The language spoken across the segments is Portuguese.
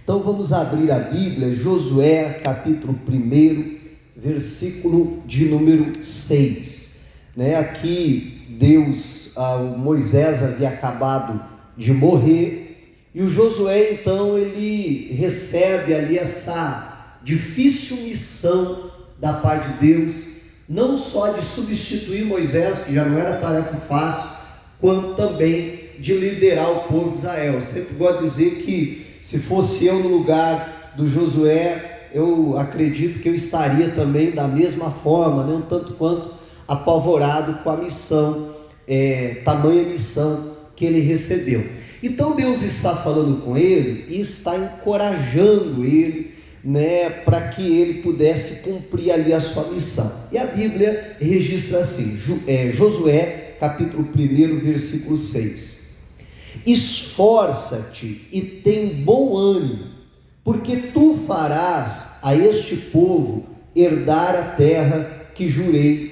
Então vamos abrir a Bíblia, Josué capítulo 1, versículo de número 6. Aqui Moisés havia acabado de morrer, e o Josué então ele recebe ali essa difícil missão da parte de Deus, não só de substituir Moisés, que já não era tarefa fácil, quanto também de liderar o povo de Israel. Eu sempre gosto de dizer que se fosse eu no lugar do Josué, eu acredito que eu estaria também da mesma forma, um tanto quanto apavorado com a missão, tamanha missão que ele recebeu. Então Deus está falando com ele e está encorajando ele, para que ele pudesse cumprir ali a sua missão. E a Bíblia registra assim, Josué capítulo 1, versículo 6. Esforça-te e tem bom ânimo, porque tu farás a este povo herdar a terra que jurei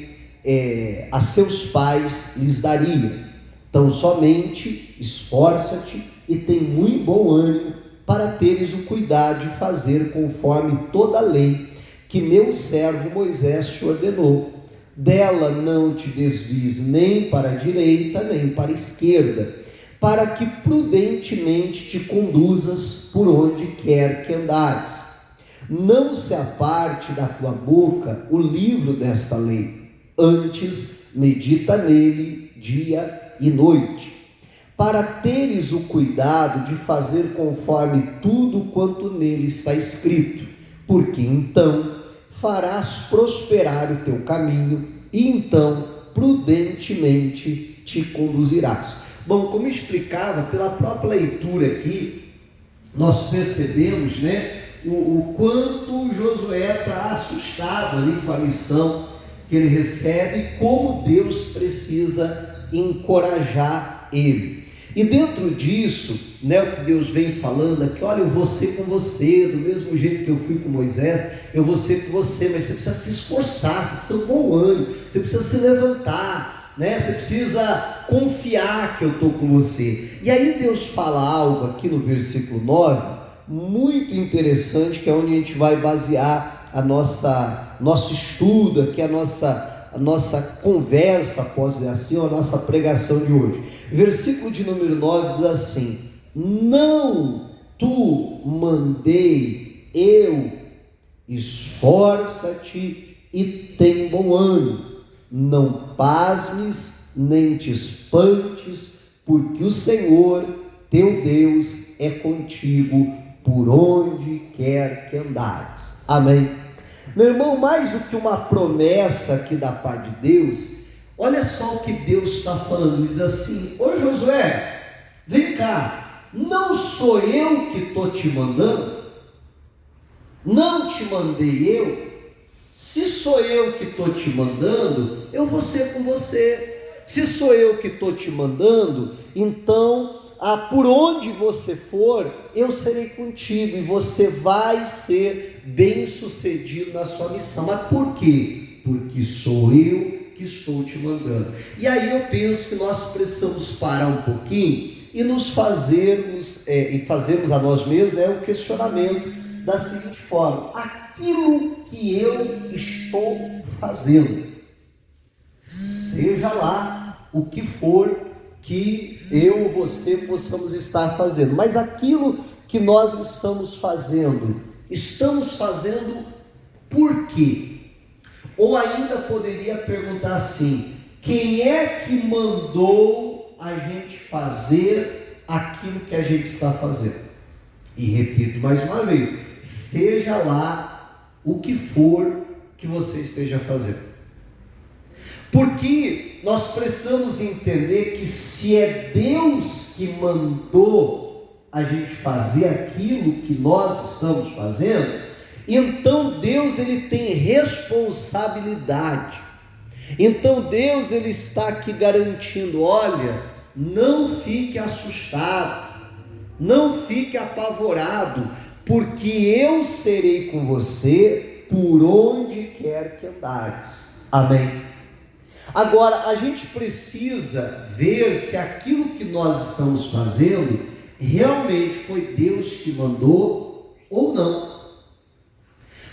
a seus pais lhes daria. Então somente esforça-te e tem muito bom ânimo, para teres o cuidado de fazer conforme toda a lei que meu servo Moisés te ordenou. Dela não te desvies nem para a direita nem para a esquerda, para que prudentemente te conduzas por onde quer que andares. Não se aparte da tua boca o livro desta lei, antes medita nele dia e noite, para teres o cuidado de fazer conforme tudo quanto nele está escrito, porque então farás prosperar o teu caminho, e então prudentemente te conduzirás. Bom, como eu explicava, pela própria leitura aqui, nós percebemos, o quanto Josué está assustado ali com a missão que ele recebe, como Deus precisa encorajar ele. E dentro disso, o que Deus vem falando aqui, olha, eu vou ser com você, do mesmo jeito que eu fui com Moisés, eu vou ser com você, mas você precisa se esforçar, você precisa ter um bom ânimo, você precisa se levantar, você precisa confiar que eu estou com você. E aí Deus fala algo aqui no versículo 9, muito interessante, que é onde a gente vai basear nosso estudo aqui, a nossa conversa, posso dizer assim, a nossa pregação de hoje. Versículo de número 9 diz assim: não tu mandei eu, esforça-te e tem bom ânimo, não pasmes nem te espantes, porque o Senhor teu Deus é contigo por onde quer que andares. Amém? Meu irmão, mais do que uma promessa aqui da parte de Deus, olha só o que Deus está falando. Ele diz assim: ô Josué, vem cá, não sou eu que estou te mandando? Não te mandei eu? Se sou eu que estou te mandando, eu vou ser com você. Se sou eu que estou te mandando, então por onde você for, eu serei contigo, e você vai ser bem sucedido na sua missão. Mas por quê? Porque sou eu que estou te mandando. E aí eu penso que nós precisamos parar um pouquinho e nos fazermos a nós mesmos o questionamento da seguinte forma: aquilo que eu estou fazendo, seja lá o que for que eu ou você possamos estar fazendo, mas aquilo que nós estamos fazendo por quê? Ou ainda poderia perguntar assim: quem é que mandou a gente fazer aquilo que a gente está fazendo? E repito mais uma vez, seja lá o que for que você esteja fazendo, porque nós precisamos entender que se é Deus que mandou a gente fazer aquilo que nós estamos fazendo, então Deus ele tem responsabilidade. Então Deus ele está aqui garantindo: olha, não fique assustado, não fique apavorado, porque eu serei com você por onde quer que andares. Amém? Agora, a gente precisa ver se aquilo que nós estamos fazendo realmente foi Deus que mandou ou não.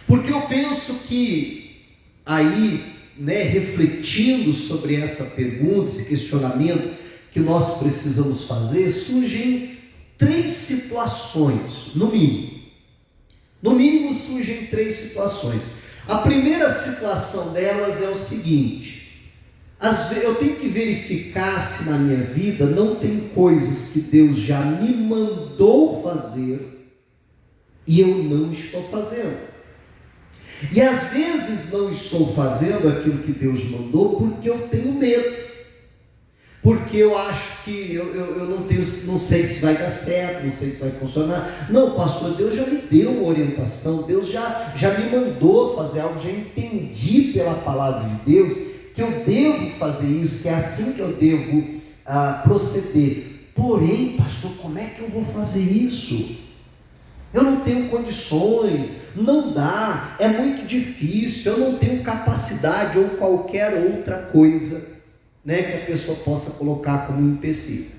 Porque eu penso que aí, refletindo sobre essa pergunta, esse questionamento que nós precisamos fazer, surgem 3 situações, no mínimo. No mínimo surgem 3 situações. A primeira situação delas é o seguinte: eu tenho que verificar se na minha vida não tem coisas que Deus já me mandou fazer e eu não estou fazendo. E às vezes não estou fazendo aquilo que Deus mandou porque eu tenho medo, porque eu acho que eu não sei se vai dar certo, não sei se vai funcionar. Não, pastor, Deus já me deu uma orientação, Deus já me mandou fazer algo, já entendi pela palavra de Deus que eu devo fazer isso, que é assim que eu devo proceder. Porém, pastor, como é que eu vou fazer isso? Eu não tenho condições, não dá, é muito difícil, eu não tenho capacidade ou qualquer outra coisa, que a pessoa possa colocar como empecilho.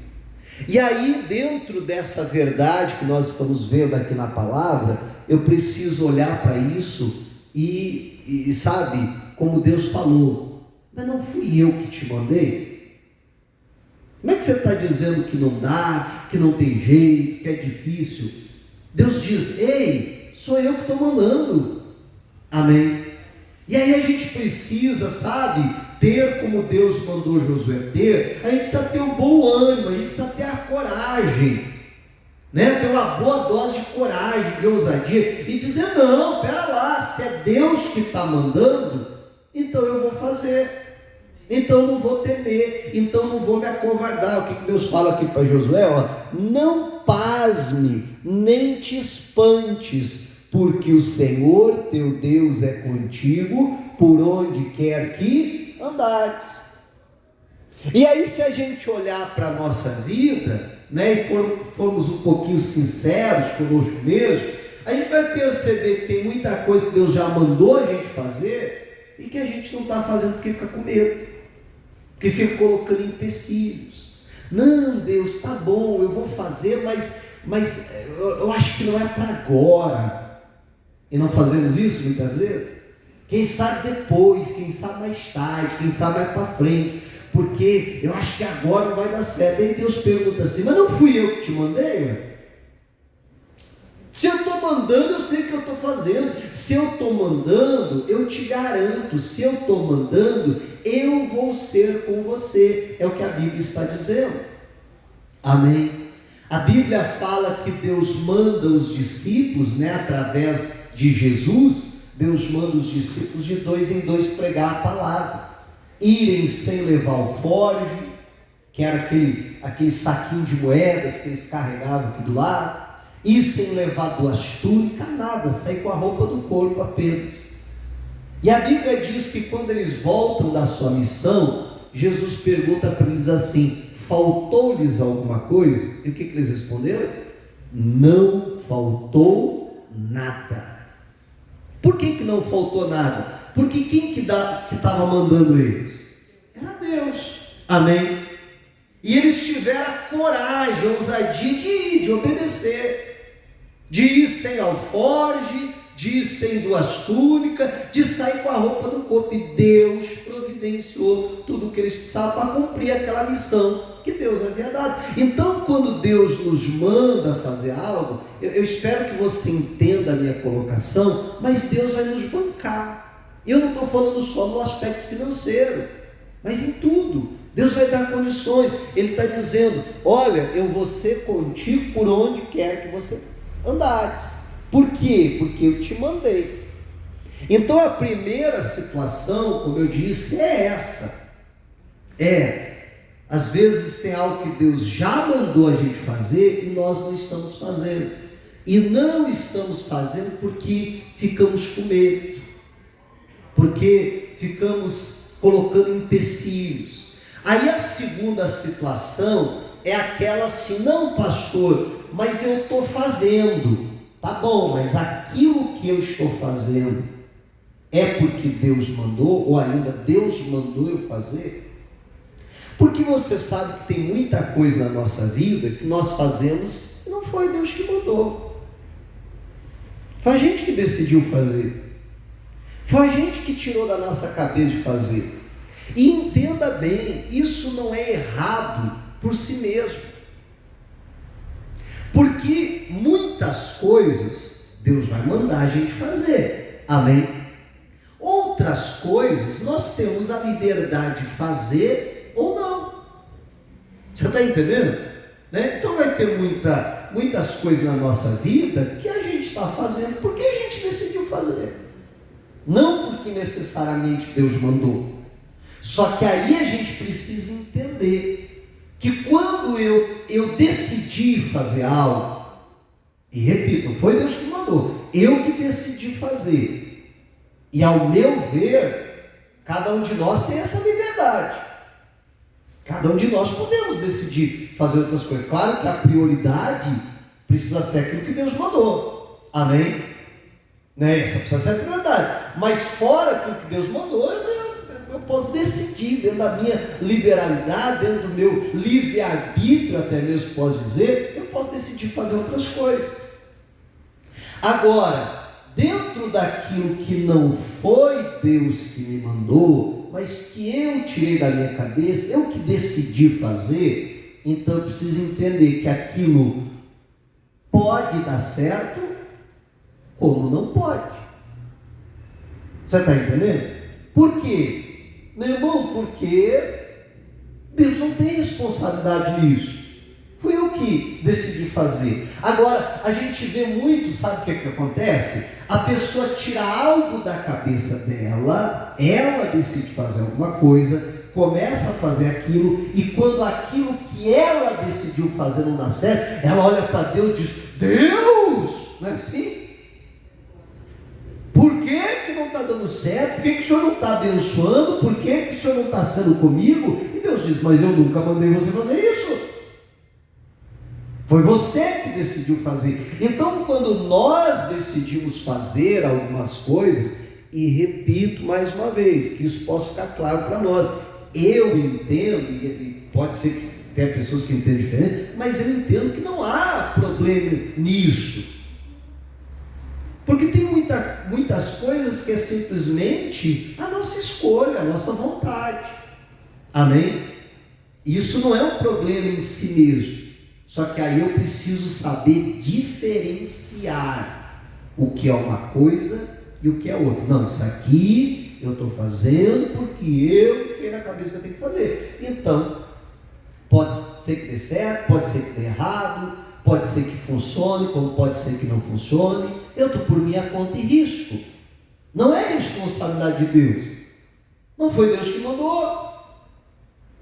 E aí, dentro dessa verdade que nós estamos vendo aqui na palavra, eu preciso olhar para isso e sabe, como Deus falou: mas não fui eu que te mandei? Como é que você está dizendo que não dá, que não tem jeito, que é difícil? Deus diz: ei, sou eu que estou mandando. Amém? E aí a gente precisa, sabe, ter como Deus mandou Josué ter. A gente precisa ter um bom ânimo, a gente precisa ter a coragem, ter uma boa dose de coragem, de ousadia, e dizer: não, pera lá, se é Deus que está mandando, então eu vou fazer, então eu não vou temer, então eu não vou me acovardar. O que Deus fala aqui para Josué? Não pasme, nem te espantes, porque o Senhor teu Deus é contigo por onde quer que andares. E aí, se a gente olhar para a nossa vida, e formos um pouquinho sinceros conosco mesmo, a gente vai perceber que tem muita coisa que Deus já mandou a gente fazer e que a gente não está fazendo porque fica com medo, porque fica colocando empecilhos. Não, Deus, tá bom, eu vou fazer, mas eu acho que não é para agora. E não fazemos isso muitas vezes? Quem sabe depois, quem sabe mais tarde, quem sabe mais para frente, porque eu acho que agora não vai dar certo. Aí Deus pergunta assim: mas não fui eu que te mandei? Se eu estou mandando, eu sei o que eu estou fazendo. Se eu estou mandando, eu te garanto, se eu estou mandando, eu vou ser com você. É o que a Bíblia está dizendo. Amém? A Bíblia fala que Deus manda os discípulos, através de Jesus, Deus manda os discípulos de 2 em 2 pregar a palavra, irem sem levar alforje, que era aquele saquinho de moedas que eles carregavam aqui do lado, ir sem levar 2 túnicas, nada, sair com a roupa do corpo apenas. E a Bíblia diz que quando eles voltam da sua missão, Jesus pergunta para eles assim: faltou-lhes alguma coisa? E o que eles responderam? Não faltou nada. Por que não faltou nada? Porque quem que estava mandando eles? Era Deus. Amém? E eles tiveram a coragem, a ousadia de obedecer, de ir sem alforje, de ir sem 2 túnicas, de sair com a roupa do corpo. E Deus providenciou tudo o que eles precisavam para cumprir aquela missão que Deus havia dado. Então, quando Deus nos manda fazer algo, eu espero que você entenda a minha colocação, mas Deus vai nos bancar. Eu não estou falando só no aspecto financeiro, mas em tudo. Deus vai dar condições. Ele está dizendo: olha, eu vou ser contigo por onde quer que você andares. Por quê? Porque eu te mandei. Então a primeira situação, como eu disse, é essa. Às vezes tem algo que Deus já mandou a gente fazer e nós não estamos fazendo. E não estamos fazendo porque ficamos com medo, porque ficamos colocando empecilhos. Aí a segunda situação é aquela assim: não, pastor, mas eu estou fazendo. Tá bom, mas aquilo que eu estou fazendo é porque Deus mandou, ou ainda Deus mandou eu fazer? Porque você sabe que tem muita coisa na nossa vida que nós fazemos e não foi Deus que mandou. Foi a gente que decidiu fazer. Foi a gente que tirou da nossa cabeça de fazer. E entenda bem, isso não é errado por si mesmo. Porque muitas coisas Deus vai mandar a gente fazer. Amém? Outras coisas nós temos a liberdade de fazer ou não. Você está entendendo? Né? Então vai ter muitas coisas na nossa vida que a gente está fazendo porque a gente decidiu fazer. Não porque necessariamente Deus mandou. Só que aí a gente precisa entender que quando eu decidi fazer algo, e repito, não foi Deus que mandou, eu que decidi fazer, e ao meu ver, cada um de nós tem essa liberdade, cada um de nós podemos decidir fazer outras coisas. Claro que a prioridade precisa ser aquilo que Deus mandou, amém? Né? Essa precisa ser a prioridade, mas fora aquilo que Deus mandou, eu posso decidir, dentro da minha liberalidade, dentro do meu livre-arbítrio, até mesmo posso dizer, eu posso decidir fazer outras coisas. Agora, dentro daquilo que não foi Deus que me mandou, mas que eu tirei da minha cabeça, eu que decidi fazer, então eu preciso entender que aquilo pode dar certo, como não pode. Você está entendendo? Por quê? Meu irmão, porque Deus não tem responsabilidade nisso. Fui eu que decidi fazer. Agora, a gente vê muito, sabe o que acontece? A pessoa tira algo da cabeça dela, ela decide fazer alguma coisa, começa a fazer aquilo, e quando aquilo que ela decidiu fazer não dá certo, ela olha para Deus e diz: Deus! Não é assim? Por que não está dando certo? Por que o Senhor não está abençoando? Por que o Senhor não está sendo comigo? E Deus diz: mas eu nunca mandei você fazer isso. Foi você que decidiu fazer. Então, quando nós decidimos fazer algumas coisas, e repito mais uma vez, que isso possa ficar claro para nós, eu entendo, e pode ser que tenha pessoas que entendem diferente, mas eu entendo que não há problema nisso. Porque tem muitas coisas que é simplesmente a nossa escolha, a nossa vontade. Amém? Isso não é um problema em si mesmo. Só que aí eu preciso saber diferenciar o que é uma coisa e o que é outra. Não, isso aqui eu estou fazendo porque eu fiquei na cabeça que eu tenho que fazer. Então, pode ser que dê certo, pode ser que dê errado, pode ser que funcione, como pode ser que não funcione. Eu estou por minha conta e risco. Não é responsabilidade de Deus. Não foi Deus que mandou. A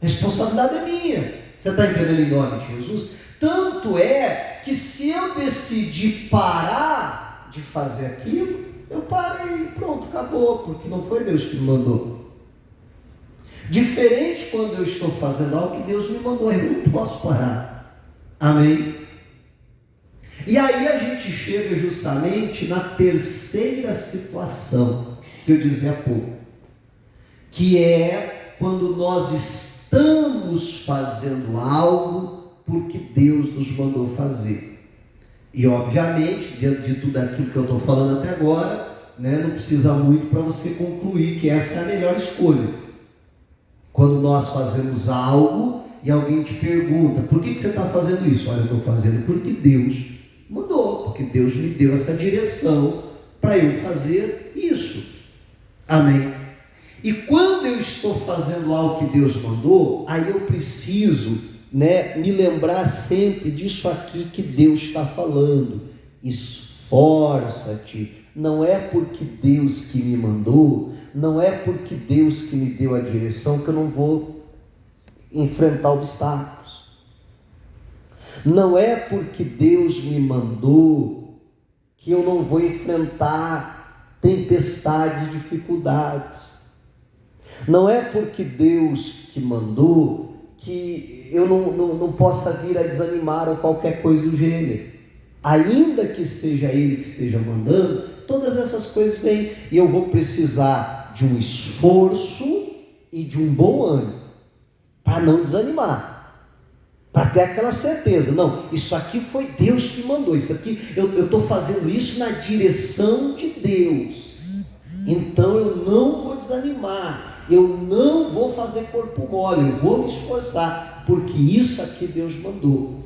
responsabilidade é minha. Você está entendendo em nome de Jesus? Tanto é que se eu decidir parar de fazer aquilo, eu parei e pronto, acabou, porque não foi Deus que me mandou. Diferente quando eu estou fazendo algo que Deus me mandou, eu não posso parar. Amém? E aí a gente chega justamente na terceira situação que eu dizia há pouco, que é quando nós estamos fazendo algo porque Deus nos mandou fazer. E obviamente, diante de tudo aquilo que eu estou falando até agora, não precisa muito para você concluir que essa é a melhor escolha. Quando nós fazemos algo e alguém te pergunta: por que você está fazendo isso? Olha, eu estou fazendo porque Deus mandou, porque Deus me deu essa direção para eu fazer isso. Amém? E quando eu estou fazendo algo que Deus mandou, aí eu preciso me lembrar sempre disso aqui que Deus está falando: esforça-te. Não é porque Deus que me mandou, não é porque Deus que me deu a direção que eu não vou enfrentar obstáculos. Não é porque Deus me mandou que eu não vou enfrentar tempestades e dificuldades. Não é porque Deus que mandou que eu não possa vir a desanimar ou qualquer coisa do gênero. Ainda que seja Ele que esteja mandando, todas essas coisas vêm, e eu vou precisar de um esforço e de um bom ânimo para não desanimar, para ter aquela certeza, não, isso aqui foi Deus que mandou, isso aqui, eu estou fazendo isso na direção de Deus, então eu não vou desanimar, eu não vou fazer corpo mole, eu vou me esforçar, porque isso aqui Deus mandou.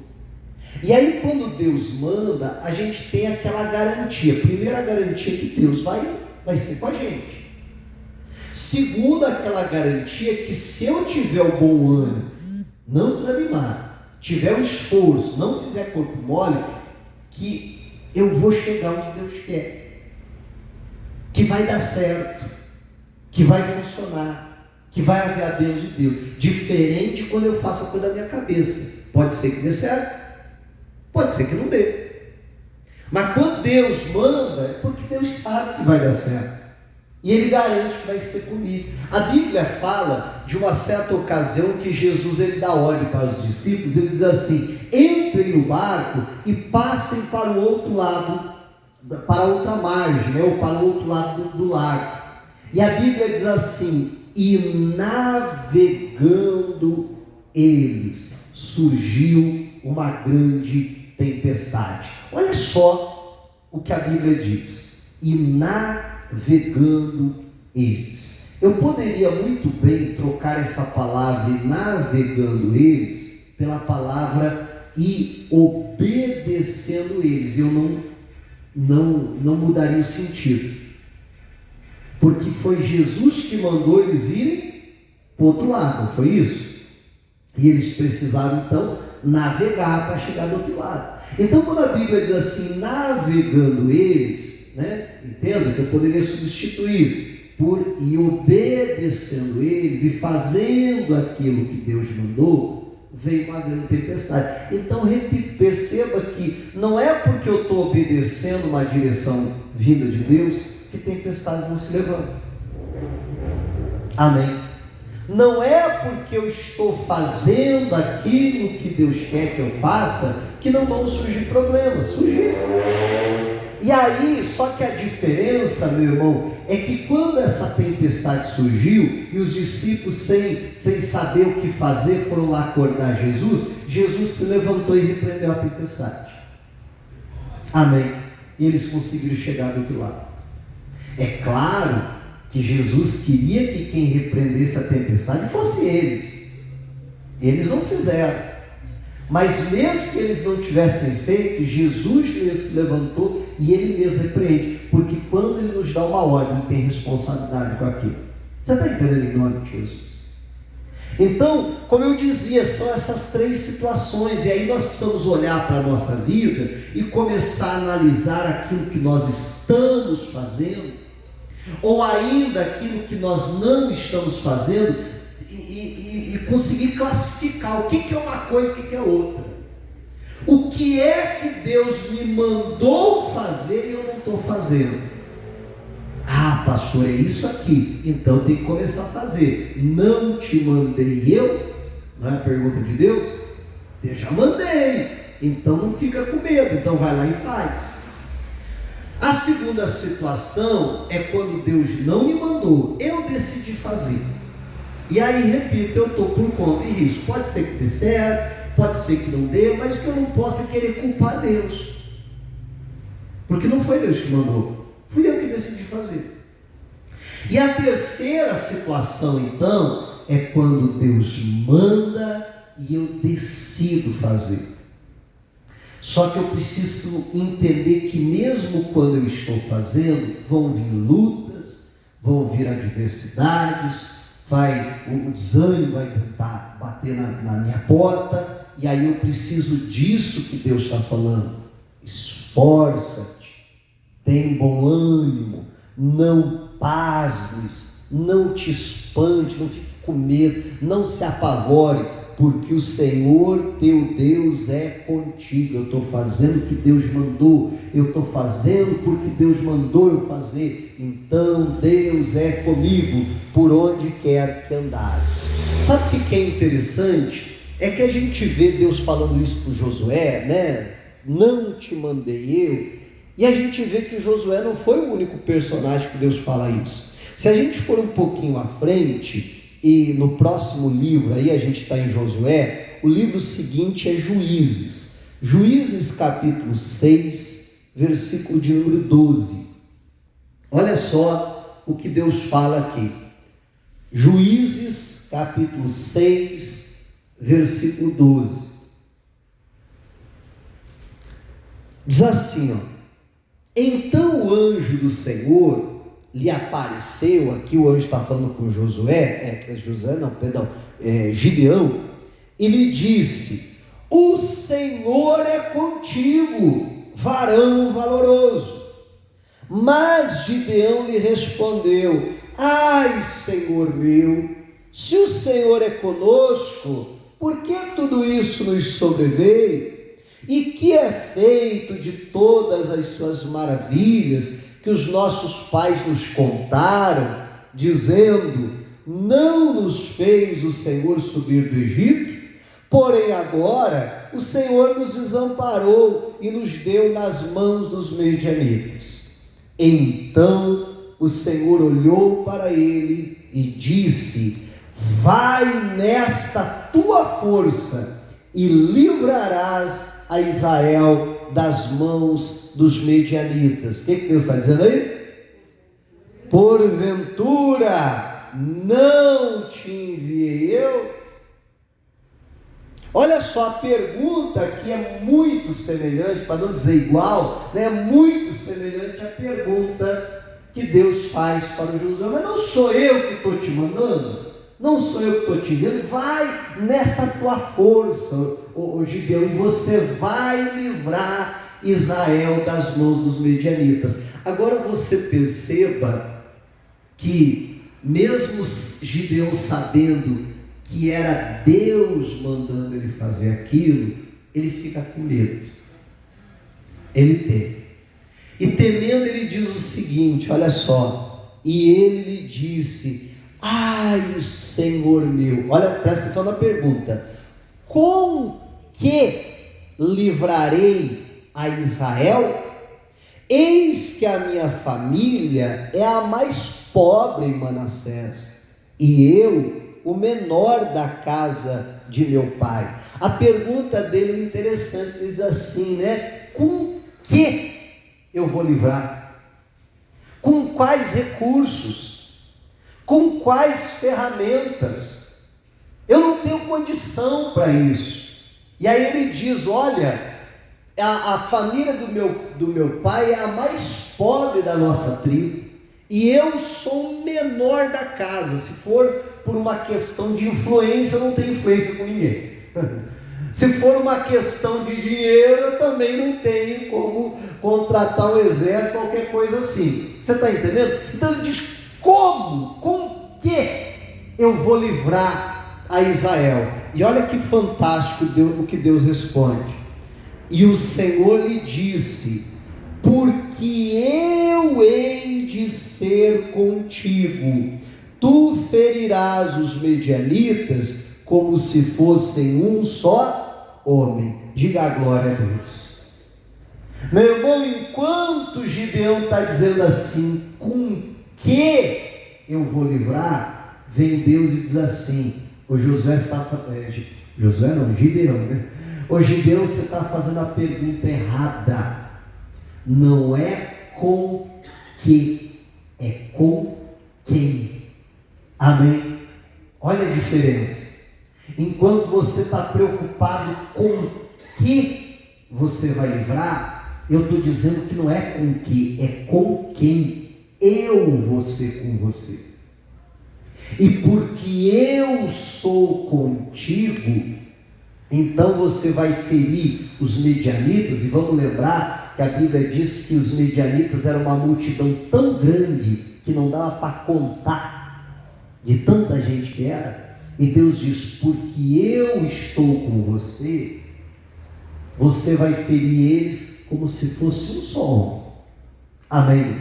E aí quando Deus manda, a gente tem aquela garantia. Primeira garantia que Deus vai ser com a gente. Segunda, aquela garantia que se eu tiver o bom ânimo, não desanimar, tiver o esforço, não fizer corpo mole, que eu vou chegar onde Deus quer, que vai dar certo, que vai funcionar, que vai haver a bênção de Deus. Diferente quando eu faço a coisa da minha cabeça. Pode ser que dê certo, pode ser que não dê. Mas quando Deus manda, é porque Deus sabe que vai dar certo. E Ele garante que vai ser comigo. A Bíblia fala de uma certa ocasião que Jesus ele dá ordem para os discípulos. Ele diz assim: entrem no barco e passem para o outro lado, para a outra margem, né? Ou para o outro lado do lago. E a Bíblia diz assim: e navegando eles, surgiu uma grande tempestade. Olha só o que a Bíblia diz: e navegando eles. Eu poderia muito bem trocar essa palavra "e navegando eles" pela palavra "e obedecendo eles". Eu não mudaria o sentido, porque foi Jesus que mandou eles irem para o outro lado, não foi isso? E eles precisaram então navegar para chegar do outro lado. Então quando a Bíblia diz assim, navegando eles, né? Entenda que eu poderia substituir por "e obedecendo eles" e fazendo aquilo que Deus mandou, veio uma grande tempestade. Então repito, perceba que não é porque eu estou obedecendo uma direção vinda de Deus que tempestades não se levantam. Amém? Não é porque eu estou fazendo aquilo que Deus quer que eu faça que não vão surgir problemas. Surgir. E aí, só que a diferença, meu irmão, é que quando essa tempestade surgiu e os discípulos sem saber o que fazer foram lá acordar Jesus, Jesus se levantou e repreendeu a tempestade. Amém? E eles conseguiram chegar do outro lado. É claro que Jesus queria que quem repreendesse a tempestade fosse eles. Eles não fizeram. Mas mesmo que eles não tivessem feito, Jesus se levantou e Ele mesmo repreende. Porque quando Ele nos dá uma ordem, Ele tem responsabilidade com aquilo. Você está entendendo em nome de Jesus? Então, como eu dizia, são essas três situações. E aí nós precisamos olhar para a nossa vida e começar a analisar aquilo que nós estamos fazendo, ou ainda aquilo que nós não estamos fazendo, e conseguir classificar o que é uma coisa e o que é outra. O que é que Deus me mandou fazer e eu não estou fazendo? Ah, pastor, é isso aqui, então eu tenho que começar a fazer. Não te mandei eu? Não é a pergunta de Deus? Eu já mandei, então não fica com medo, então vai lá e faz. A segunda situação é quando Deus não me mandou, eu decidi fazer. E aí, repito, eu estou por conta e risco. Pode ser que dê certo, pode ser que não dê, mas o que eu não posso é querer culpar Deus, porque não foi Deus que mandou, fui eu que decidi fazer. E a terceira situação, então, é quando Deus manda e eu decido fazer. Só que eu preciso entender que mesmo quando eu estou fazendo, vão vir lutas, vão vir adversidades, o desânimo vai tentar bater na minha porta, e aí eu preciso disso que Deus está falando. Esforça-te, tem bom ânimo, não pasmes, não te espante, não fique com medo, não se apavore, porque o Senhor teu Deus é contigo. Eu estou fazendo o que Deus mandou, eu estou fazendo porque Deus mandou eu fazer, então Deus é comigo por onde quer que andares. Sabe o que é interessante? É que a gente vê Deus falando isso para Josué, né? Não te mandei eu, e a gente vê que Josué não foi o único personagem que Deus fala isso. Se a gente for um pouquinho à frente, e no próximo livro, aí a gente está em Josué, o livro seguinte é Juízes. Juízes capítulo 6, versículo de número 12. Olha só o que Deus fala aqui. Juízes capítulo 6, versículo 12. Diz assim, ó: então o anjo do Senhor lhe apareceu, aqui o anjo está falando com Gideão, e lhe disse: o Senhor é contigo, varão valoroso. Mas Gideão lhe respondeu: ai, Senhor meu, se o Senhor é conosco, por que tudo isso nos sobreveio? E que é feito de todas as suas maravilhas que os nossos pais nos contaram, dizendo: não nos fez o Senhor subir do Egito? Porém agora o Senhor nos desamparou e nos deu nas mãos dos medianitas. Então o Senhor olhou para ele e disse: vai nesta tua força e livrarás a Israel das mãos dos medianitas. O que Deus está dizendo aí? Porventura não te enviei eu? Olha só, a pergunta que é muito semelhante, para não dizer igual, né? É muito semelhante à pergunta que Deus faz para o Josué: mas não sou eu que estou te mandando? Não sou eu que estou te dizendo? Vai nessa tua força, ô Gideão, e você vai livrar Israel das mãos dos medianitas. Agora você perceba que mesmo Gideão sabendo que era Deus mandando ele fazer aquilo, ele fica com medo, ele teme, e temendo ele diz o seguinte, olha só: e ele lhe disse: ai, Senhor meu, olha, presta atenção na pergunta, com que livrarei a Israel? Eis que a minha família é a mais pobre em Manassés, e eu o menor da casa de meu pai. A pergunta dele é interessante, ele diz assim, né? Com que eu vou livrar? Com quais recursos? Com quais ferramentas? Eu não tenho condição para isso. E aí ele diz: olha, a família do meu pai é a mais pobre da nossa tribo, e eu sou o menor da casa. Se for por uma questão de influência, eu não tenho influência com ninguém. Se for uma questão de dinheiro, eu também não tenho como contratar um exército, qualquer coisa assim. Você está entendendo? Então ele diz: como? Com que eu vou livrar a Israel? E olha que fantástico o que Deus responde. E o Senhor lhe disse: porque eu hei de ser contigo, tu ferirás os medianitas como se fossem um só homem. Diga a glória a Deus. Meu irmão, enquanto Gideão está dizendo assim, com que eu vou livrar, vem Deus e diz assim: o Gideão, né? Ô Gideão, você está fazendo a pergunta errada. Não é com que, é com quem. Amém? Olha a diferença. Enquanto você está preocupado com que você vai livrar, eu estou dizendo que não é com que, é com quem eu vou ser com você. E porque eu sou contigo, então você vai ferir os medianitas. E vamos lembrar que a Bíblia diz que os medianitas eram uma multidão tão grande que não dava para contar de tanta gente que era. E Deus diz: porque eu estou com você, você vai ferir eles como se fosse um só homem. Amém?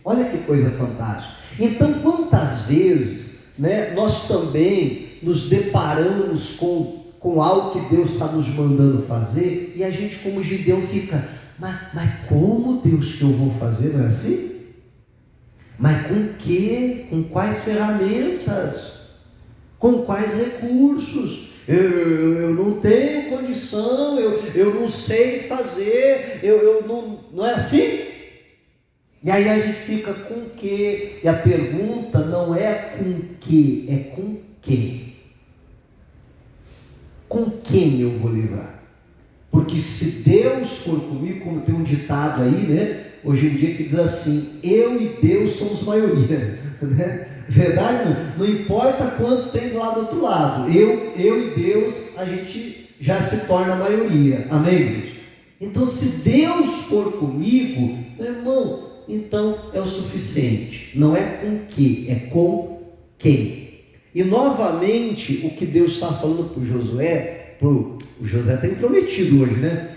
Olha que coisa fantástica. Então, quantas vezes, né, nós também nos deparamos com algo que Deus está nos mandando fazer, e a gente, como Gideão, fica: mas como, Deus, que eu vou fazer? Não é assim? Mas com que? Com quais ferramentas? Com quais recursos? eu não tenho condição, eu não sei fazer, eu não é assim? E aí a gente fica com o quê? E a pergunta não é com o quê, é com quem? Com quem eu vou livrar? Porque se Deus for comigo, como tem um ditado aí, né? Hoje em dia que diz assim, eu e Deus somos maioria, né? Verdade? Não importa quantos tem do lado do outro lado, eu e Deus, a gente já se torna a maioria, amém, igreja? Então se Deus for comigo, meu irmão, então é o suficiente, não é com que, é com quem. E novamente, o que Deus está falando para o Josué, o José está intrometido hoje, né?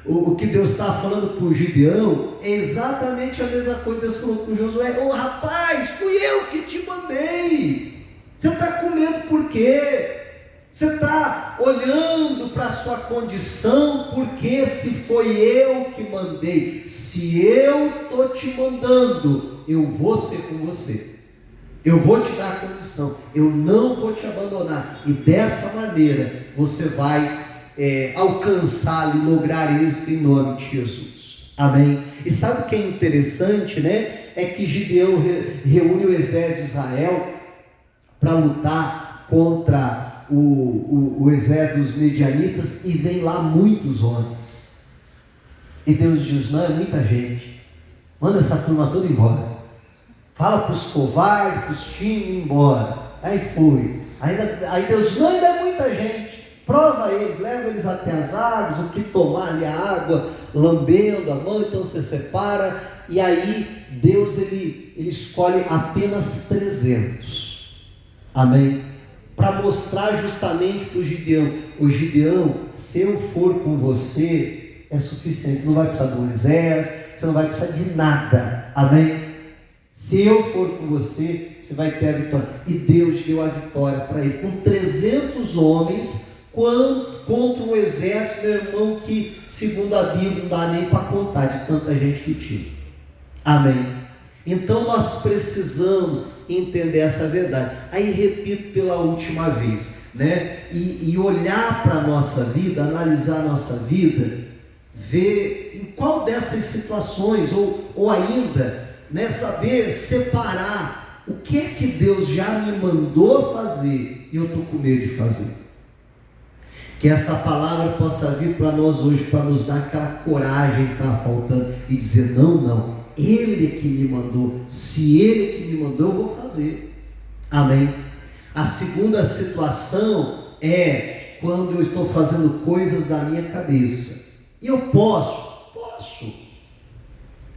O que Deus está falando para o Gideão é exatamente a mesma coisa que Deus falou para o Josué. Rapaz, fui eu que te mandei. Você está com medo por quê? Você está olhando para a sua condição, porque se foi eu que mandei, se eu estou te mandando, eu vou ser com você. Eu vou te dar a condição, eu não vou te abandonar. E dessa maneira você vai alcançar e lograr êxito em nome de Jesus. Amém? E sabe o que é interessante, né? É que Gideão reúne o exército de Israel para lutar contra o exército dos medianitas e vem lá muitos homens. E Deus diz, não, é muita gente. Manda essa turma toda embora. Fala para os covardes, para os times ir embora. Aí foi. Aí Deus diz, não, ainda é muita gente. Prova eles, leva eles até as águas, o que tomar ali a água, lambendo a mão, então você separa. E aí Deus ele escolhe apenas 300. Amém? Para mostrar justamente para o Gideão, se eu for com você, é suficiente. Você não vai precisar de um exército, você não vai precisar de nada. Amém? Se eu for com você, você vai ter a vitória. E Deus deu a vitória para ele, com 300 homens, contra um exército, meu irmão, que segundo a Bíblia não dá nem para contar de tanta gente que tinha. Amém? Então nós precisamos entender essa verdade. Aí repito pela última vez, né? E olhar para a nossa vida, analisar a nossa vida, ver em qual dessas situações, ou ainda, né, saber separar o que é que Deus já me mandou fazer e eu estou com medo de fazer. Que essa palavra possa vir para nós hoje, para nos dar aquela coragem que está faltando e dizer, não, Ele é que me mandou, se Ele é que me mandou, eu vou fazer. Amém? A segunda situação é quando eu estou fazendo coisas da minha cabeça. E eu posso.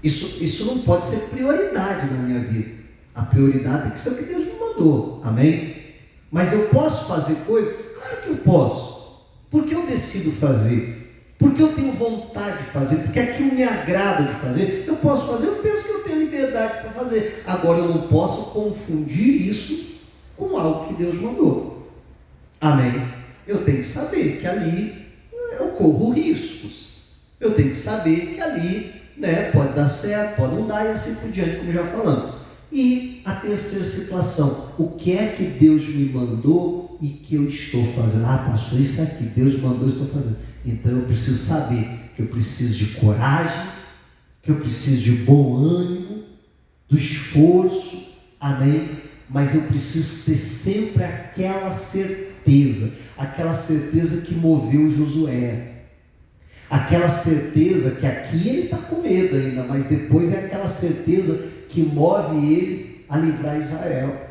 Isso não pode ser prioridade na minha vida. A prioridade tem que ser o que Deus me mandou. Amém? Mas eu posso fazer coisas? Claro que eu posso. Porque eu decido fazer, porque eu tenho vontade de fazer, porque aquilo me agrada de fazer, eu posso fazer, eu penso que eu tenho liberdade para fazer. Agora eu não posso confundir isso com algo que Deus mandou. Amém? Eu tenho que saber que ali eu corro riscos, eu tenho que saber que ali, né, pode dar certo, pode não dar, e assim por diante, como já falamos. E a terceira situação, o que é que Deus me mandou e que eu estou fazendo? Pastor, isso aqui, Deus mandou, eu estou fazendo. Então eu preciso saber que eu preciso de coragem, que eu preciso de bom ânimo, do esforço, amém? Mas eu preciso ter sempre aquela certeza que moveu Josué. Aquela certeza que aqui ele está com medo ainda, mas depois é aquela certeza que move ele a livrar Israel.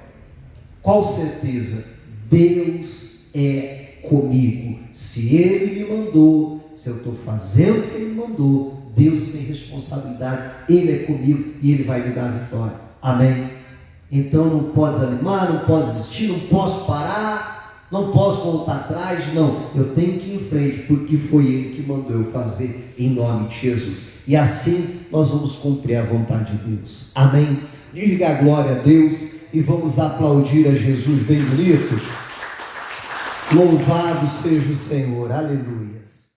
Qual certeza? Deus é comigo. Se Ele me mandou, se eu estou fazendo o que Ele mandou, Deus tem responsabilidade, Ele é comigo e Ele vai me dar a vitória. Amém? Então não pode desanimar, não pode desistir, não posso parar, não posso voltar atrás, não, eu tenho que ir em frente, porque foi Ele que mandou eu fazer, em nome de Jesus. E assim nós vamos cumprir a vontade de Deus. Amém? Diga a glória a Deus e vamos aplaudir a Jesus bem bonito. Louvado seja o Senhor, aleluia.